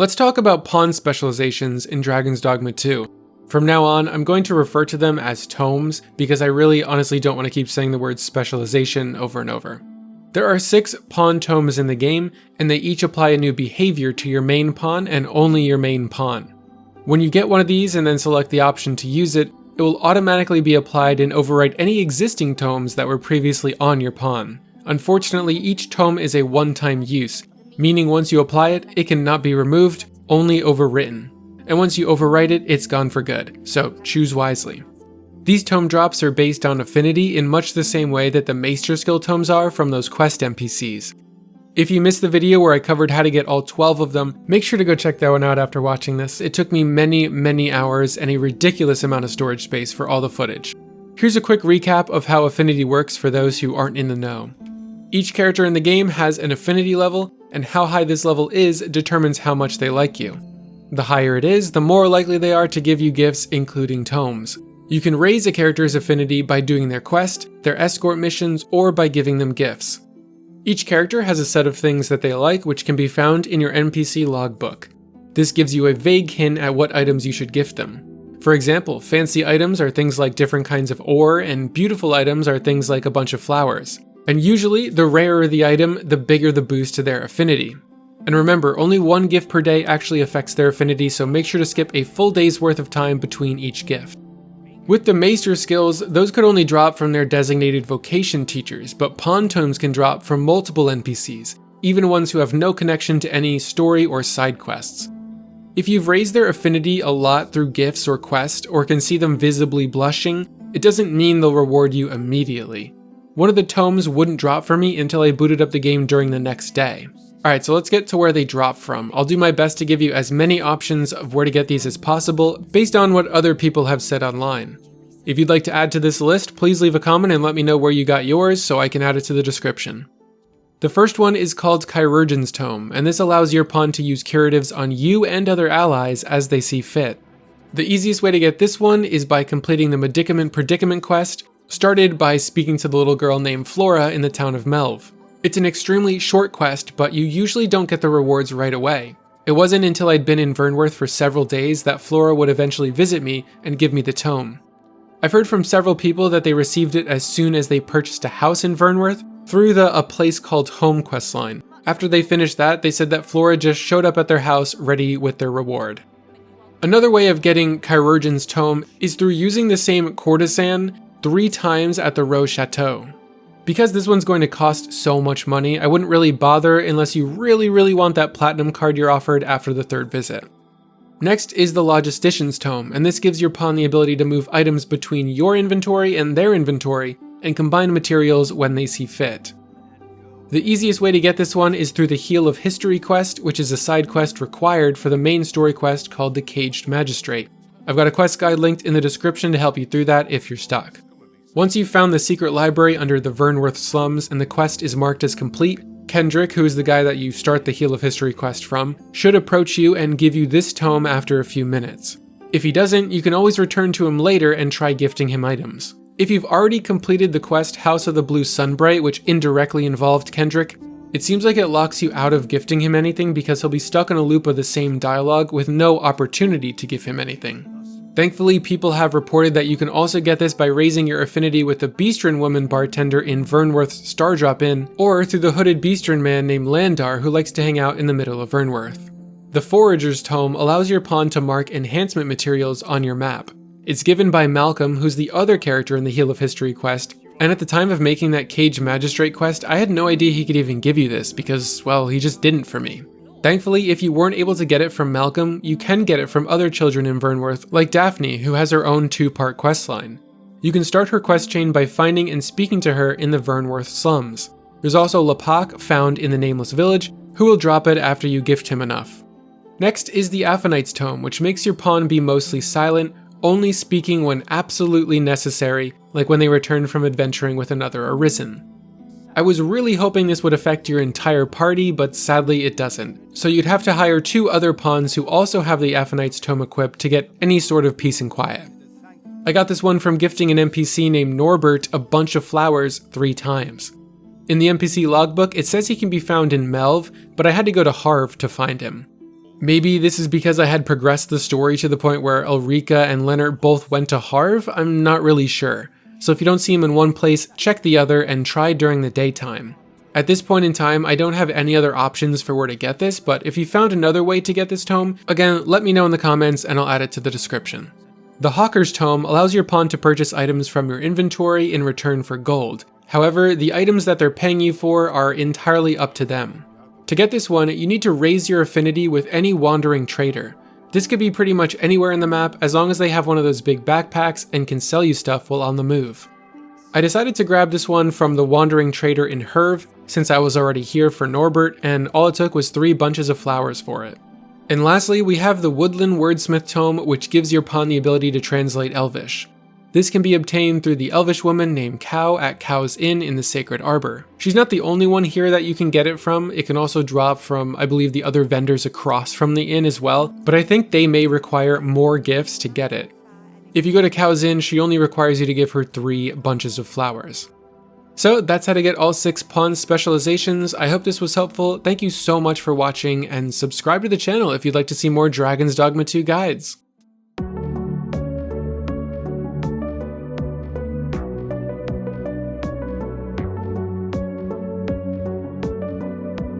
Let's talk about pawn specializations in Dragon's Dogma 2. From now on, I'm going to refer to them as tomes because I really honestly don't want to keep saying the word specialization over and over. There are 6 pawn tomes in the game, and they each apply a new behavior to your main pawn and only your main pawn. When you get one of these and then select the option to use it, it will automatically be applied and overwrite any existing tomes that were previously on your pawn. Unfortunately, each tome is a one-time use, meaning once you apply it, it cannot be removed, only overwritten. And once you overwrite it, it's gone for good, so choose wisely. These tome drops are based on affinity in much the same way that the maister skill tomes are from those quest NPCs. If you missed the video where I covered how to get all 12 of them, make sure to go check that one out after watching this. It took me many hours and a ridiculous amount of storage space for all the footage. Here's a quick recap of how affinity works for those who aren't in the know. Each character in the game has an affinity level, and how high this level is determines how much they like you. The higher it is, the more likely they are to give you gifts, including tomes. You can raise a character's affinity by doing their quest, their escort missions, or by giving them gifts. Each character has a set of things that they like which can be found in your NPC logbook. This gives you a vague hint at what items you should gift them. For example, fancy items are things like different kinds of ore, and beautiful items are things like a bunch of flowers. And usually, the rarer the item, the bigger the boost to their affinity. And remember, only one gift per day actually affects their affinity, so make sure to skip a full day's worth of time between each gift. With the maister skills, those could only drop from their designated vocation teachers, but pawn tomes can drop from multiple NPCs, even ones who have no connection to any story or side quests. If you've raised their affinity a lot through gifts or quests, or can see them visibly blushing, it doesn't mean they'll reward you immediately. One of the tomes wouldn't drop for me until I booted up the game during the next day. Alright, so let's get to where they drop from. I'll do my best to give you as many options of where to get these as possible, based on what other people have said online. If you'd like to add to this list, please leave a comment and let me know where you got yours so I can add it to the description. The first one is called Chirurgeon's Tome, and this allows your pawn to use curatives on you and other allies as they see fit. The easiest way to get this one is by completing the Medicament Predicament quest, started by speaking to the little girl named Flora in the town of Melve. It's an extremely short quest, but you usually don't get the rewards right away. It wasn't until I'd been in Vernworth for several days that Flora would eventually visit me and give me the tome. I've heard from several people that they received it as soon as they purchased a house in Vernworth through the A Place Called Home questline. After they finished that, they said that Flora just showed up at their house ready with their reward. Another way of getting Chirurgeon's Tome is through using the same courtesan 3 times at the Rose Chateau. Because this one's going to cost so much money, I wouldn't really bother unless you really want that platinum card you're offered after the 3rd visit. Next is the Logistician's Tome, and this gives your pawn the ability to move items between your inventory and their inventory, and combine materials when they see fit. The easiest way to get this one is through the Heel of History quest, which is a side quest required for the main story quest called the Caged Magistrate. I've got a quest guide linked in the description to help you through that if you're stuck. Once you've found the secret library under the Vernworth slums and the quest is marked as complete, Kendrick, who is the guy that you start the Heel of History quest from, should approach you and give you this tome after a few minutes. If he doesn't, you can always return to him later and try gifting him items. If you've already completed the quest House of the Blue Sunbright, which indirectly involved Kendrick, it seems like it locks you out of gifting him anything because he'll be stuck in a loop of the same dialogue with no opportunity to give him anything. Thankfully, people have reported that you can also get this by raising your affinity with the Beastren woman bartender in Vernworth's Star Drop Inn, or through the hooded Beastren man named Landar who likes to hang out in the middle of Vernworth. The Forager's Tome allows your pawn to mark enhancement materials on your map. It's given by Malcolm, who's the other character in the Heel of History quest, and at the time of making that Caged Magistrate quest, I had no idea he could even give you this because, well, he just didn't for me. Thankfully, if you weren't able to get it from Malcolm, you can get it from other children in Vernworth, like Daphne, who has her own 2-part questline. You can start her quest chain by finding and speaking to her in the Vernworth slums. There's also Lepak, found in the Nameless Village, who will drop it after you gift him enough. Next is the Aphonite's Tome, which makes your pawn be mostly silent, only speaking when absolutely necessary, like when they return from adventuring with another Arisen. I was really hoping this would affect your entire party, but sadly it doesn't. So you'd have to hire 2 other pawns who also have the Aphonite's Tome equipped to get any sort of peace and quiet. I got this one from gifting an NPC named Norbert a bunch of flowers 3 times. In the NPC logbook, it says he can be found in Melve, but I had to go to Harv to find him. Maybe this is because I had progressed the story to the point where Ulrika and Leonard both went to Harv, I'm not really sure. So if you don't see him in one place, check the other and try during the daytime. At this point in time, I don't have any other options for where to get this, but if you found another way to get this tome, again, let me know in the comments and I'll add it to the description. The Hawker's Tome allows your pawn to purchase items from your inventory in return for gold. However, the items that they're paying you for are entirely up to them. To get this one, you need to raise your affinity with any wandering trader. This could be pretty much anywhere in the map as long as they have one of those big backpacks and can sell you stuff while on the move. I decided to grab this one from the wandering trader in Herv since I was already here for Norbert, and all it took was 3 bunches of flowers for it. And lastly, we have the Woodland Wordsmith Tome, which gives your pawn the ability to translate Elvish. This can be obtained through the Elvish woman named Cow at Cow's Inn in the Sacred Arbor. She's not the only one here that you can get it from. It can also drop from, I believe, the other vendors across from the inn as well, but I think they may require more gifts to get it. If you go to Cow's Inn, she only requires you to give her 3 bunches of flowers. So that's how to get all 6 pawn specializations. I hope this was helpful. Thank you so much for watching, and subscribe to the channel if you'd like to see more Dragon's Dogma 2 guides.